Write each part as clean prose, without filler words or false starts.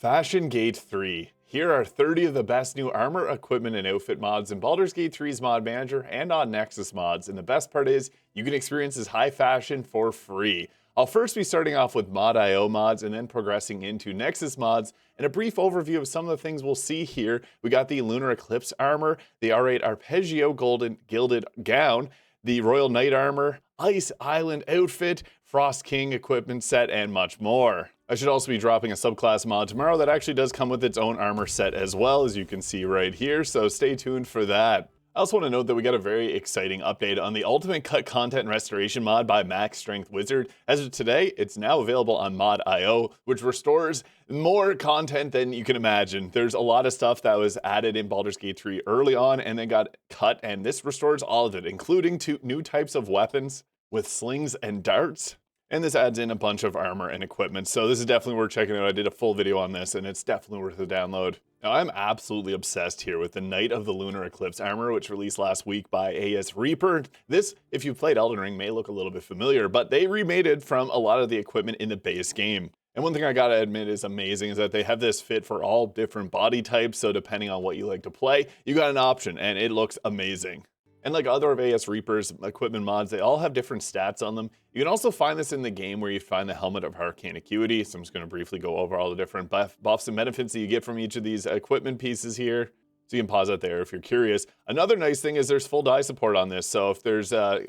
Fashion Gate 3. Here are 30 of the best new armor, equipment, and outfit mods in Baldur's Gate 3's Mod Manager and on NEXUS mods, and the best part is, you can experience this high fashion for free. I'll first be starting off with Mod.io mods and then progressing into NEXUS mods, and a brief overview of some of the things we'll see here. We got the Lunar Eclipse armor, the Aureate Arpeggio Gilded gown, the Royal Knight armor, Ice Island outfit, Frost King equipment set, and much more. I should also be dropping a subclass mod tomorrow that actually does come with its own armor set as well, as you can see right here, so stay tuned for that. I also want to note that we got a very exciting update on the Ultimate Cut Content and Restoration mod by Max Strength Wizard. As of today, it's now available on Mod.io, which restores more content than you can imagine. There's a lot of stuff that was added in Baldur's Gate 3 early on and then got cut, and this restores all of it, including 2 new types of weapons with slings and darts. And this adds in a bunch of armor and equipment, so this is definitely worth checking out. I did a full video on this, and it's definitely worth a download. Now, I'm absolutely obsessed here with the Knight of the Lunar Eclipse armor, which released last week by AeehyehssReaper. This, if you've played Elden Ring, may look a little bit familiar, but they remade it from a lot of the equipment in the base game. And one thing I gotta admit is amazing is that they have this fit for all different body types, so depending on what you like to play, you got an option, and it looks amazing. And like other of AeehyehssReaper's equipment mods, they all have different stats on them. You can also find this in the game where you find the Helmet of Arcane Acuity. So I'm just going to briefly go over all the different buffs and benefits that you get from each of these equipment pieces here. So you can pause it there if you're curious. Another nice thing is there's full dye support on this. So if there's a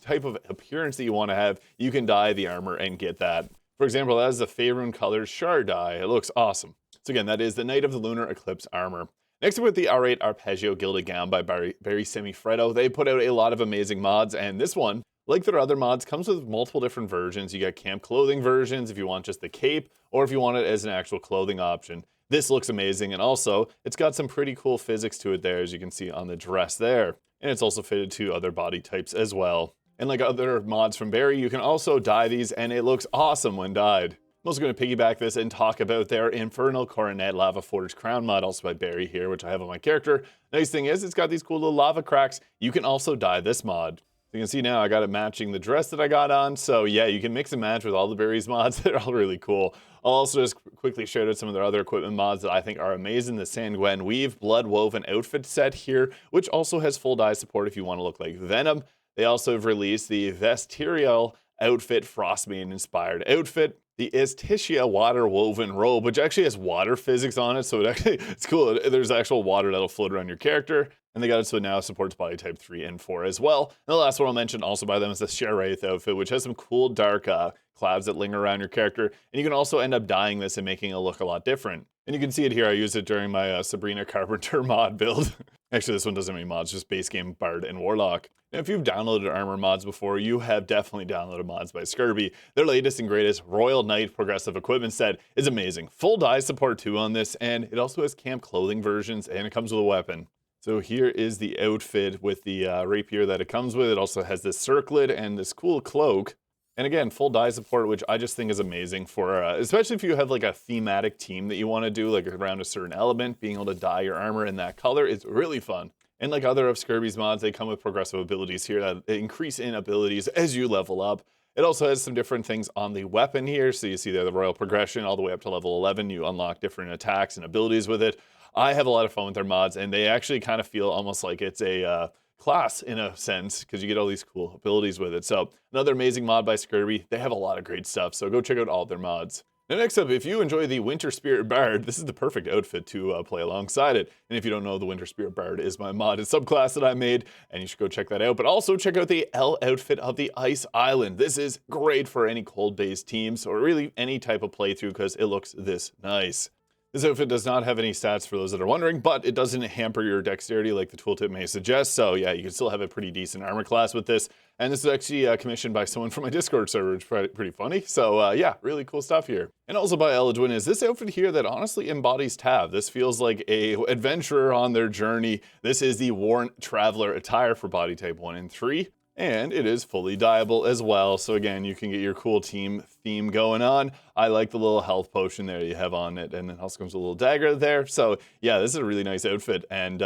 type of appearance that you want to have, you can dye the armor and get that. For example, that is the Favorite Color Shard dye. It looks awesome. So again, that is the Knight of the Lunar Eclipse armor. Next up with the Aureate Arpeggio Gilded Gown by Barry Semifreddo. They put out a lot of amazing mods, and this one, like their other mods, comes with multiple different versions. You got camp clothing versions if you want just the cape, or if you want it as an actual clothing option. This looks amazing, and also, it's got some pretty cool physics to it there, as you can see on the dress there. And it's also fitted to other body types as well. And like other mods from Barry, you can also dye these, and it looks awesome when dyed. I'm also going to piggyback this and talk about their Infernal Coronet Lava Forged Crown mod, also by Barry here, which I have on my character. Nice thing is, it's got these cool little lava cracks. You can also dye this mod. So you can see now I got it matching the dress that I got on. So yeah, you can mix and match with all the Barry's mods. They're all really cool. I'll also just quickly shout out some of their other equipment mods that I think are amazing. The Sanguine Weave Blood Woven outfit set here, which also has full dye support if you want to look like Venom. They also have released the Vestiarial outfit, Frostmaiden inspired outfit. The Istitia water woven robe, which actually has water physics on it, so it's cool. There's actual water that'll float around your character. And they got it so it now supports body type 3 and 4 as well. And the last one I'll mention also by them is the Aureate outfit, which has some cool dark clouds that linger around your character. And you can also end up dyeing this and making it look a lot different. And you can see it here. I used it during my Sabrina Carpenter mod build. Actually, this one doesn't have any mods, just base game Bard and Warlock. Now, if you've downloaded armor mods before, you have definitely downloaded mods by Skirbie. Their latest and greatest Royal Knight progressive equipment set is amazing. Full dye support too on this, and it also has camp clothing versions, and it comes with a weapon. So here is the outfit with the rapier that it comes with. It also has this circlet and this cool cloak. And again, full dye support, which I just think is amazing for, especially if you have like a thematic team that you want to do, like around a certain element, being able to dye your armor in that color is really fun. And like other of Skirbie's mods, they come with progressive abilities here that increase in abilities as you level up. It also has some different things on the weapon here. So you see there the royal progression all the way up to level 11. You unlock different attacks and abilities with it. I have a lot of fun with their mods, and they actually kind of feel almost like it's a class in a sense, because you get all these cool abilities with it. So another amazing mod by Skirbie. They have a lot of great stuff, so go check out all their mods. Now next up, if you enjoy the Winter Spirit Bard, this is the perfect outfit to play alongside it. And if you don't know, the Winter Spirit Bard is my modded subclass that I made, and you should go check that out. But also check out the Elle outfit of the Ice Island. This is great for any cold-based teams, or really any type of playthrough, because it looks this nice. This outfit does not have any stats for those that are wondering, but it doesn't hamper your dexterity like the tooltip may suggest. So yeah, you can still have a pretty decent armor class with this. And this is actually commissioned by someone from my Discord server, which is pretty funny. So yeah, really cool stuff here. And also by Elle is this outfit here that honestly embodies Tav. This feels like a adventurer on their journey. This is the Worn Traveler attire for body type 1 and 3. And it is fully dyeable as well. So again, you can get your cool team theme going on. I like the little health potion there you have on it. And it also comes with a little dagger there. So yeah, this is a really nice outfit and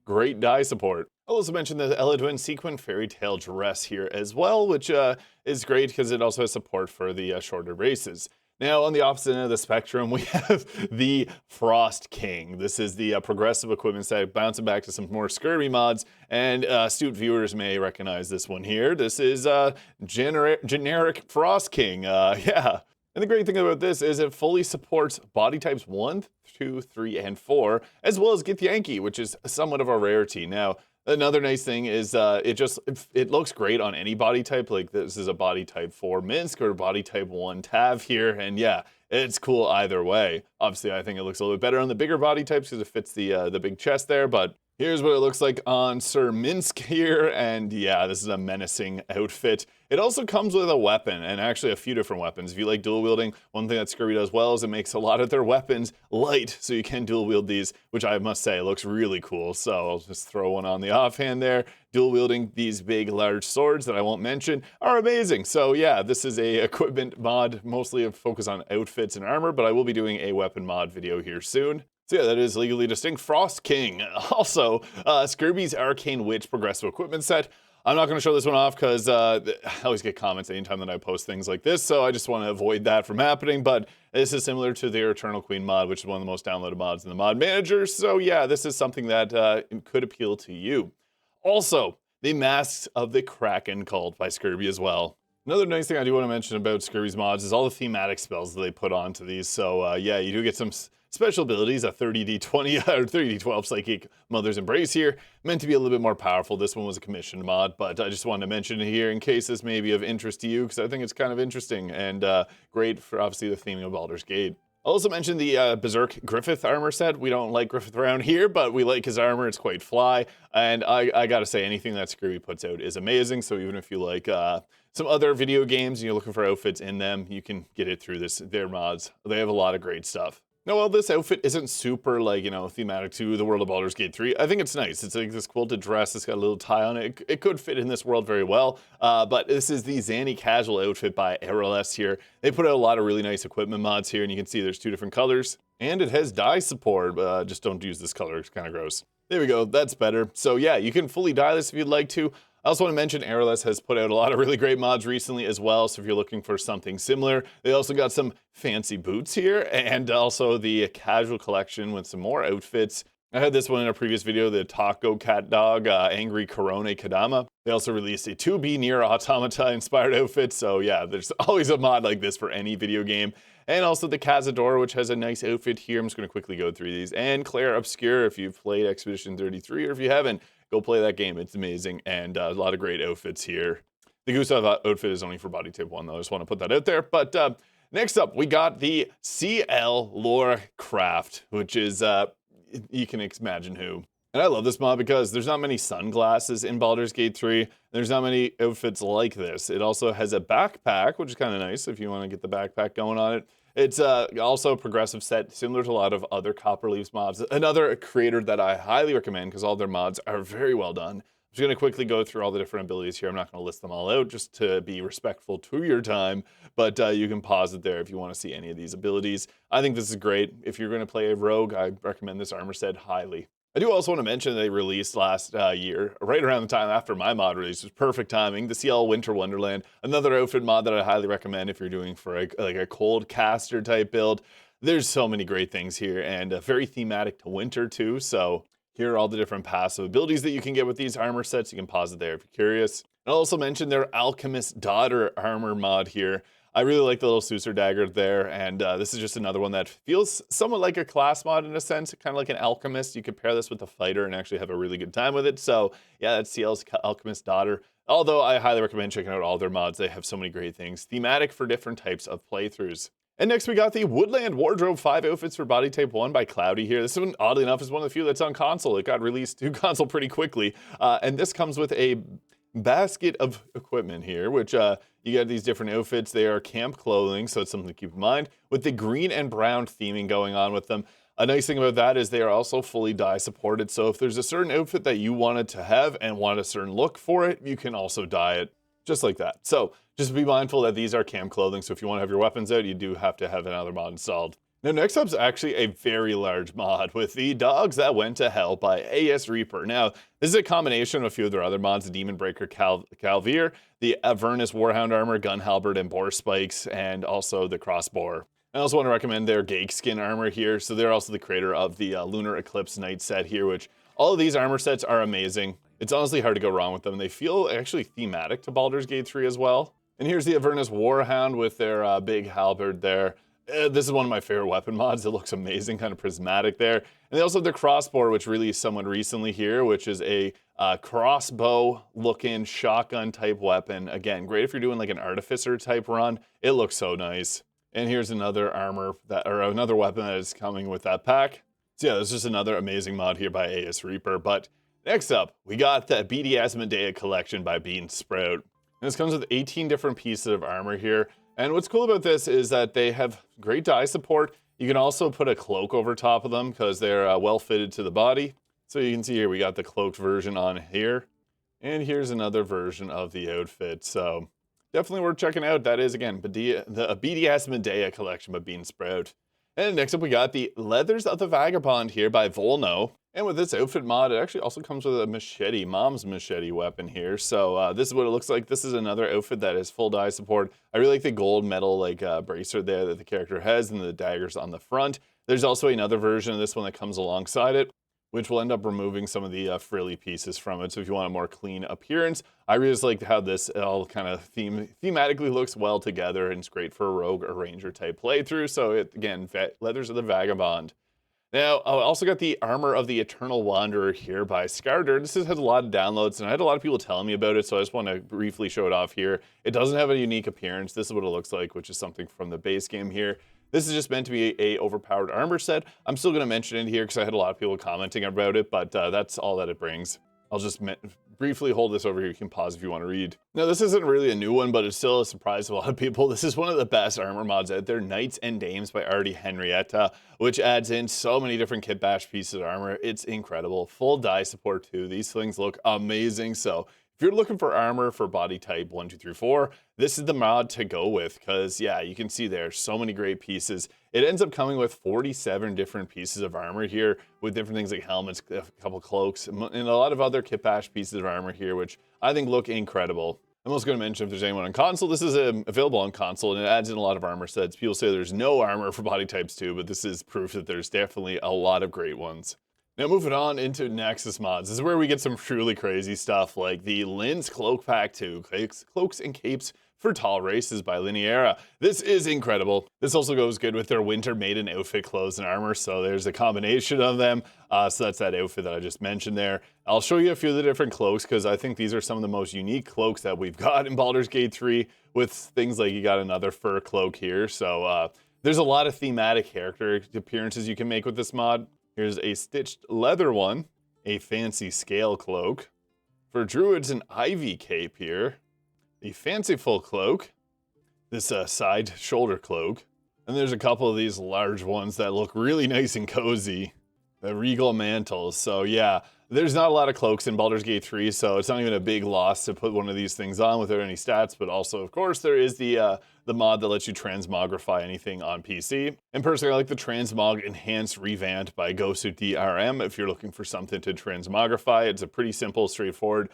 great dye support. I'll also mention the Elle Sequin Fairy Tale Dress here as well, which is great because it also has support for the shorter races. Now, on the opposite end of the spectrum, we have the Frost King. This is the progressive equipment set, bouncing back to some more Skirbie mods, and astute viewers may recognize this one here. This is generic Frost King, yeah. And the great thing about this is it fully supports body types 1, 2, 3, and 4, as well as Githyanki, which is somewhat of a rarity. Now, another nice thing is it looks great on any body type. Like this is a body type 4 Minsk or body type 1 Tav here, and yeah, it's cool either way. Obviously, I think it looks a little bit better on the bigger body types because it fits the big chest there, but here's what it looks like on Sir Minsk here, and yeah, this is a menacing outfit. It also comes with a weapon, and actually a few different weapons. If you like dual wielding, one thing that Skirbie does well is it makes a lot of their weapons light, so you can dual wield these, which I must say looks really cool. So I'll just throw one on the offhand there. Dual wielding these big, large swords that I won't mention are amazing. So yeah, this is a equipment mod, mostly a focus on outfits and armor, but I will be doing a weapon mod video here soon. So yeah, that is legally distinct Frost King. Also, Skirbie's Arcane Witch progressive equipment set. I'm not going to show this one off because I always get comments anytime that I post things like this, so I just want to avoid that from happening, but this is similar to their Eternal Queen mod, which is one of the most downloaded mods in the mod manager, so yeah, this is something that could appeal to you. Also, the Masks of the Kraken cult by Skirbie as well. Another nice thing I do want to mention about Skirbie's mods is all the thematic spells that they put onto these, so yeah, you do get some special abilities, a 30d20 or 30d12 Psychic Mother's Embrace here, meant to be a little bit more powerful. This one was a commissioned mod, but I just wanted to mention it here in case this may be of interest to you, because I think it's kind of interesting and great for obviously the theming of Baldur's Gate. I also mentioned the Berserk Griffith armor set. We don't like Griffith around here, but we like his armor. It's quite fly, and I gotta say, anything that Skirbie puts out is amazing, so even if you like some other video games and you're looking for outfits in them, you can get it through their mods. They have a lot of great stuff. Now, while this outfit isn't super, like, you know, thematic to the world of Baldur's Gate 3, I think it's nice. It's like this quilted dress. It's got a little tie on it. It could fit in this world very well, but this is the Zani Casual Outfit by Elle here. They put out a lot of really nice equipment mods here, and you can see there's 2 different colors, and it has dye support. Just don't use this color. It's kind of gross. There we go. That's better. So, yeah, you can fully dye this if you'd like to. I also want to mention Elle has put out a lot of really great mods recently as well, so if you're looking for something similar, they also got some fancy boots here, and also the casual collection with some more outfits. I had this one in a previous video, the Taco Cat Dog Angry Coronet Kadama. They also released a 2B Nier Automata inspired outfit, so yeah, there's always a mod like this for any video game. And also the Cazador, which has a nice outfit here. I'm just going to quickly go through these. And Claire Obscure, if you've played Expedition 33, or if you haven't, go play that game. It's amazing, and a lot of great outfits here. The Gustav outfit is only for body type 1, though. I just want to put that out there. But next up, we got the CL Lora Craft, which is, you can imagine who. And I love this mod because there's not many sunglasses in Baldur's Gate 3. There's not many outfits like this. It also has a backpack, which is kind of nice if you want to get the backpack going on it. It's also a progressive set, similar to a lot of other Copperleaf's mods. Another creator that I highly recommend because all their mods are very well done. I'm just going to quickly go through all the different abilities here. I'm not going to list them all out just to be respectful to your time, but you can pause it there if you want to see any of these abilities. I think this is great. If you're going to play a rogue, I recommend this armor set highly. I do also want to mention they released last year, right around the time after my mod release. It was perfect timing. The CL Winter Wonderland, another outfit mod that I highly recommend if you're doing for like a cold caster type build. There's so many great things here, and very thematic to winter too. So here are all the different passive abilities that you can get with these armor sets. You can pause it there if you're curious. I'll also mention their Alchemist Daughter armor mod here. I really like the little Susur dagger there, and this is just another one that feels somewhat like a class mod in a sense, kind of like an alchemist. You could pair this with a fighter and actually have a really good time with it. So yeah, that's CL's Alchemist Daughter. Although I highly recommend checking out all their mods. They have so many great things, thematic for different types of playthroughs. And next we got the Woodland Wardrobe 5 outfits for body type 1 by Cloudy here. This one, oddly enough, is one of the few that's on console. It got released to console pretty quickly, and this comes with a basket of equipment here, which you got these different outfits. They are camp clothing, so it's something to keep in mind, with the green and brown theming going on with them. A nice thing about that is they are also fully dye supported, so if there's a certain outfit that you wanted to have and want a certain look for it, you can also dye it just like that. So just be mindful that these are camp clothing, so if you want to have your weapons out, you do have to have another mod installed. Now, next up is actually a very large mod with the Dogs That Went to Hell by AeehyehssReaper. Now, this is a combination of a few of their other mods, the Demon Breaker Calvir, the Avernus Warhound Armor, Gun Halberd, and Boar Spikes, and also the Crossbow. I also want to recommend their Gake Skin armor here. So they're also the creator of the Lunar Eclipse Night set here, which all of these armor sets are amazing. It's honestly hard to go wrong with them. They feel actually thematic to Baldur's Gate 3 as well. And here's the Avernus Warhound with their big halberd there. This is one of my favorite weapon mods. It looks amazing, kind of prismatic there. And they also have the crossbow, which released somewhat recently here, which is a crossbow-looking shotgun type weapon. Again, great if you're doing like an artificer type run. It looks so nice. And here's another armor or another weapon that is coming with that pack. So yeah, this is just another amazing mod here by AeehyehssReaper. But next up, we got the BDS Medea Collection by Bean Sprout. And this comes with 18 different pieces of armor here. And what's cool about this is that they have great dye support. You can also put a cloak over top of them because they're well fitted to the body. So you can see here, we got the cloaked version on here. And here's another version of the outfit. So definitely worth checking out. That is, again, the BDS Medea Collection by Bean Sprout. And next up, we got the Leathers of the Vagabond here by Volno. And with this outfit mod, it actually also comes with a machete, mom's machete weapon here. So this is what it looks like. This is another outfit that has full dye support. I really like the gold metal bracer there that the character has and the daggers on the front. There's also another version of this one that comes alongside it, which will end up removing some of the frilly pieces from it. So if you want a more clean appearance, I really just like how this all kind of thematically looks well together, and it's great for a rogue or ranger type playthrough. So again, Leathers of the Vagabond. Now, I also got the Armor of the Eternal Wanderer here by Skardur. This has a lot of downloads, and I had a lot of people telling me about it, so I just want to briefly show it off here. It doesn't have a unique appearance. This is what it looks like, which is something from the base game here. This is just meant to be a overpowered armor set. I'm still going to mention it here because I had a lot of people commenting about it, but that's all that it brings. I'll just briefly hold this over here. You can pause if you want to read. Now, this isn't really a new one, but it's still a surprise to a lot of people. This is one of the best armor mods out there, Knights and Dames by ArpeGio, which adds in so many different kit bash pieces of armor. It's incredible. Full dye support too. These things look amazing. So if you're looking for armor for body type 1, 2, 3, 4, this is the mod to go with because, yeah, you can see there's so many great pieces. It ends up coming with 47 different pieces of armor here with different things like helmets, a couple cloaks, and a lot of other kit bash pieces of armor here, which I think look incredible. I'm also going to mention if there's anyone on console, this is available on console, and it adds in a lot of armor sets. People say there's no armor for body types too, but this is proof that there's definitely a lot of great ones. Now moving on into NEXUS mods. This is where we get some truly crazy stuff like the Lynn's Cloak Pack 2, Cloaks and Capes for Tall Races by Lyniara. This is incredible. This also goes good with their Winter Maiden outfit clothes and armor, so there's a combination of them. So that's that outfit that I just mentioned there. I'll show you a few of the different cloaks because I think these are some of the most unique cloaks that we've got in Baldur's Gate 3 with things like you got another fur cloak here. So there's a lot of thematic character appearances you can make with this mod. Here's a stitched leather one, a fancy scale cloak. For druids, an ivy cape here, a fanciful cloak, this side shoulder cloak, and there's a couple of these large ones that look really nice and cozy, the regal mantles. So yeah, there's not a lot of cloaks in Baldur's Gate 3, so it's not even a big loss to put one of these things on without any stats, but also, of course, there is the mod that lets you transmogrify anything on PC. And personally, I like the Transmog Enhanced Revamp by Gosu DRM if you're looking for something to transmogrify. It's a pretty simple, straightforward.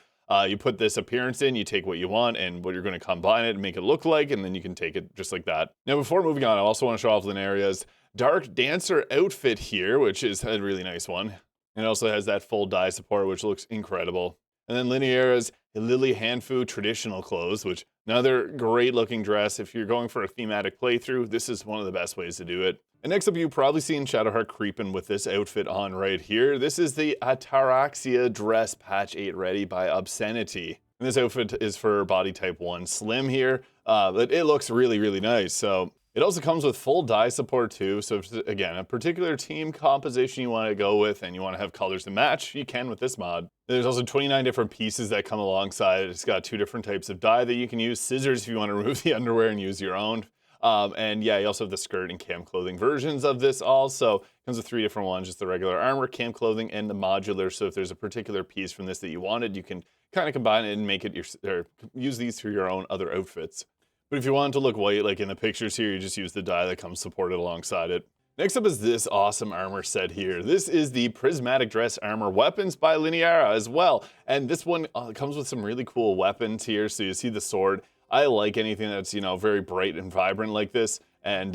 You put this appearance in, you take what you want and what you're going to combine it and make it look like, and then you can take it just like that. Now, before moving on, I also want to show off Lynaria's Dark Dancer outfit here, which is a really nice one. And it also has that full dye support, which looks incredible. And then Lynaria's Lily Hanfu traditional clothes, which another great looking dress. If you're going for a thematic playthrough, this is one of the best ways to do it. And next up, you've probably seen Shadowheart creeping with this outfit on right here. This is the Ataraxia Dress Patch 8 Ready by Obscenity. And this outfit is for body type 1 slim here, but it looks really, really nice. So it also comes with full dye support too. So if, again, a particular team composition you want to go with and you want to have colors to match, you can with this mod. There's also 29 different pieces that come alongside it. It's got 2 different types of dye that you can use. Scissors if you want to remove the underwear and use your own. And yeah, you also have the skirt and cam clothing versions of this also. It comes with 3 different ones, just the regular armor, cam clothing, and the modular. So if there's a particular piece from this that you wanted, you can kind of combine it and make it or use these for your own other outfits. But if you want it to look white, like in the pictures here, you just use the dye that comes supported alongside it. Next up is this awesome armor set here. This is the Prismatic Dress Armor Weapons by Lyniara as well. And this one comes with some really cool weapons here. So you see the sword. I like anything that's, you know, very bright and vibrant like this. And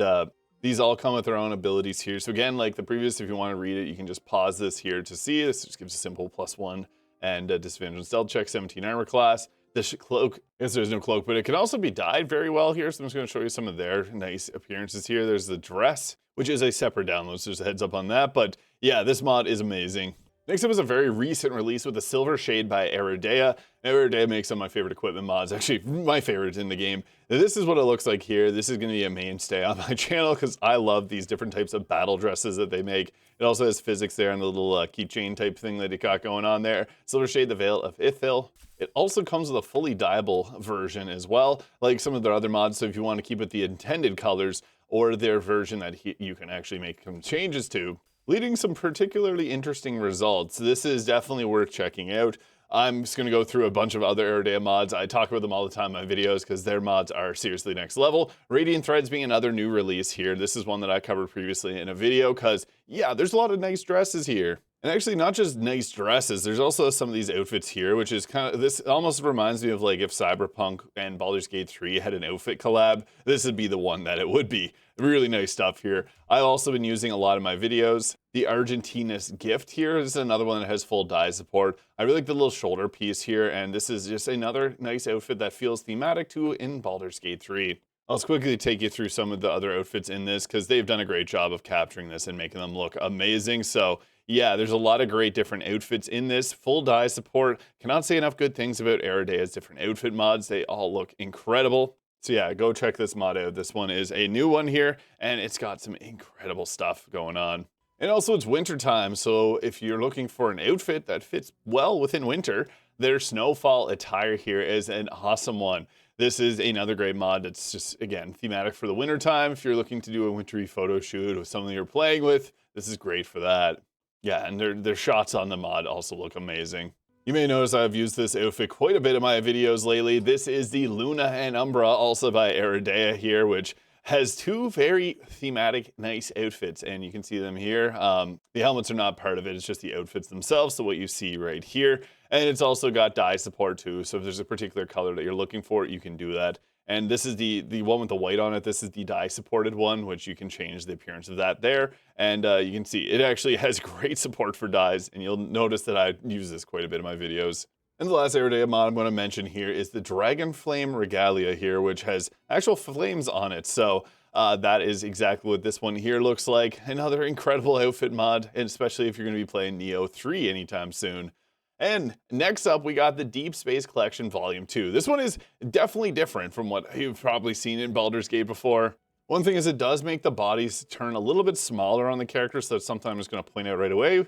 These all come with their own abilities here. So again, like the previous, if you want to read it, you can just pause this here to see. This just gives a simple +1 and disadvantage on stealth check, 17 armor class. This cloak, I guess there's no cloak, but it can also be dyed very well here. So I'm just going to show you some of their nice appearances here. There's the dress, which is a separate download, so just a heads up on that. But yeah, this mod is amazing. Next up is a very recent release with the Silver Shade by AeehyehssReaper. AeehyehssReaper makes some of my favorite equipment mods, actually my favorites in the game. Now, this is what it looks like here. This is going to be a mainstay on my channel because I love these different types of battle dresses that they make. It also has physics there and the little keychain type thing that it got going on there. Silver Shade, the Veil of Ithil. It also comes with a fully dyeable version as well, like some of their other mods. So if you want to keep it the intended colors or their version that you can actually make some changes to, leading some particularly interesting results. This is definitely worth checking out. I'm just going to go through a bunch of other AarrowDea mods. I talk about them all the time in my videos because their mods are seriously next level. Radiant Threads being another new release here. This is one that I covered previously in a video because, yeah, there's a lot of nice dresses here. And actually, not just nice dresses, there's also some of these outfits here, which is kind of, this almost reminds me of like if Cyberpunk and Baldur's Gate 3 had an outfit collab, this would be the one that it would be. Really nice stuff here. I've also been using a lot of my videos. The Argentinas gift here is another one that has full dye support. I really like the little shoulder piece here, and this is just another nice outfit that feels thematic to in Baldur's Gate 3. I'll just quickly take you through some of the other outfits in this because they've done a great job of capturing this and making them look amazing. So yeah, there's a lot of great different outfits in this. Full dye support. Cannot say enough good things about AarrowDea's different outfit mods. They all look incredible. So yeah, go check this mod out. This one is a new one here, and it's got some incredible stuff going on. And also it's winter time, so if you're looking for an outfit that fits well within winter, their Snowfall Attire here is an awesome one. This is another great mod that's just, again, thematic for the winter time. If you're looking to do a wintry photo shoot with someone you're playing with, this is great for that. Yeah, and their shots on the mod also look amazing. You may notice I've used this outfit quite a bit in my videos lately. This is the Lunar and Umbra, also by AarrowDea here, which has two very thematic, nice outfits, and you can see them here. The helmets are not part of it, it's just the outfits themselves, so what you see right here. And it's also got dye support too, so if there's a particular color that you're looking for, you can do that. And this is the one with the white on it. This is the dye supported one, which you can change the appearance of that there. And you can see it actually has great support for dyes, and you'll notice that I use this quite a bit in my videos. And the last AarrowDea mod I'm going to mention here is the Dragonflame Regalia here, which has actual flames on it. So that is exactly what this one here looks like. Another incredible outfit mod, and especially if you're going to be playing Neo 3 anytime soon. And next up, we got the Deepspace Collection Volume 2. This one is definitely different from what you've probably seen in Baldur's Gate before. One thing is it does make the bodies turn a little bit smaller on the characters, so that's something I'm just going to point out right away.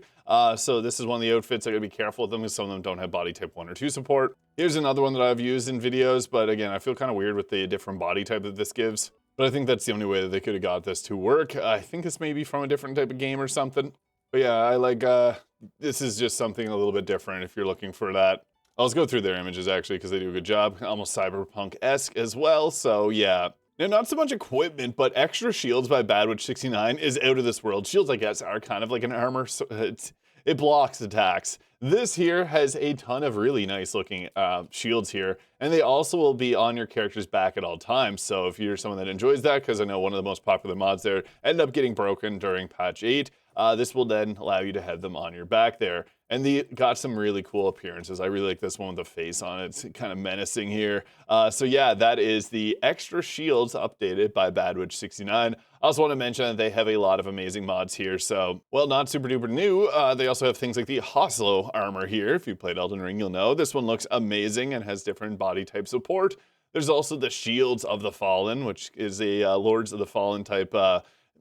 So this is one of the outfits I got to be careful with them because some of them don't have body type 1 or 2 support. Here's another one that I've used in videos, but again, I feel kind of weird with the different body type that this gives. But I think that's the only way that they could have got this to work. I think this may be from a different type of game or something. But yeah, I like, this is just something a little bit different if you're looking for that. I'll just go through their images actually because they do a good job. Almost cyberpunk-esque as well, so yeah. Now, not so much equipment, but extra shields by Badwitch69 is out of this world. Shields, I guess, are kind of like an armor, so it blocks attacks. This here has a ton of really nice looking shields here, and they also will be on your character's back at all times. So if you're someone that enjoys that, because I know one of the most popular mods there ended up getting broken during patch 8, this will then allow you to have them on your back there. And they got some really cool appearances. I really like this one with the face on it. It's kind of menacing here. So yeah, that is the extra shields updated by Badwitch69. I also want to mention that they have a lot of amazing mods here. So, well, not super duper new. They also have things like the Hoslo armor here. If you played Elden Ring, you'll know. This one looks amazing and has different body type support. There's also the Shields of the Fallen, which is a Lords of the Fallen type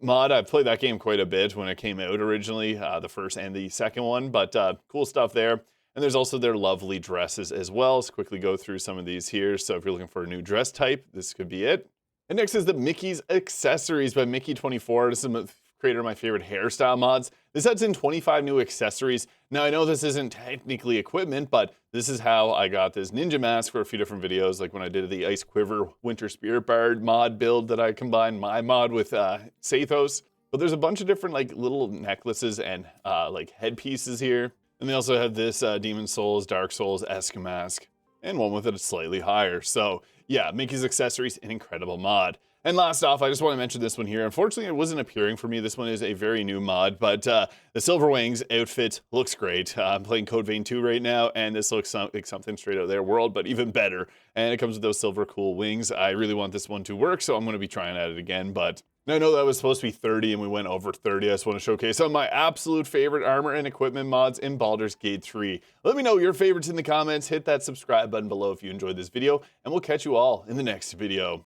mod. I've played that game quite a bit when it came out originally, the first and the second one, but cool stuff there. And there's also their lovely dresses as well. Let's quickly go through some of these here. So if you're looking for a new dress type, this could be it. And next is the Myky's Accessories by Myky24. This is the creator of my favorite hairstyle mods. This adds in 25 new accessories. Now, I know this isn't technically equipment, but this is how I got this ninja mask for a few different videos, like when I did the Ice Quiver Winter Spirit Bard mod build that I combined my mod with Sathos. But there's a bunch of different like little necklaces and like headpieces here. And they also have this Demon Souls, Dark Souls-esque mask, and one with it slightly higher. So yeah, Myky's Accessories, an incredible mod. And last off, I just want to mention this one here. Unfortunately, it wasn't appearing for me. This one is a very new mod, but the Silverwings outfit looks great. I'm playing Code Vein 2 right now, and this looks like something straight out of their world, but even better. And it comes with those silver cool wings. I really want this one to work, so I'm going to be trying at it again, but I know that was supposed to be 30 and we went over 30. I just want to showcase some of my absolute favorite armor and equipment mods in Baldur's Gate 3. Let me know your favorites in the comments. Hit that subscribe button below if you enjoyed this video, and we'll catch you all in the next video.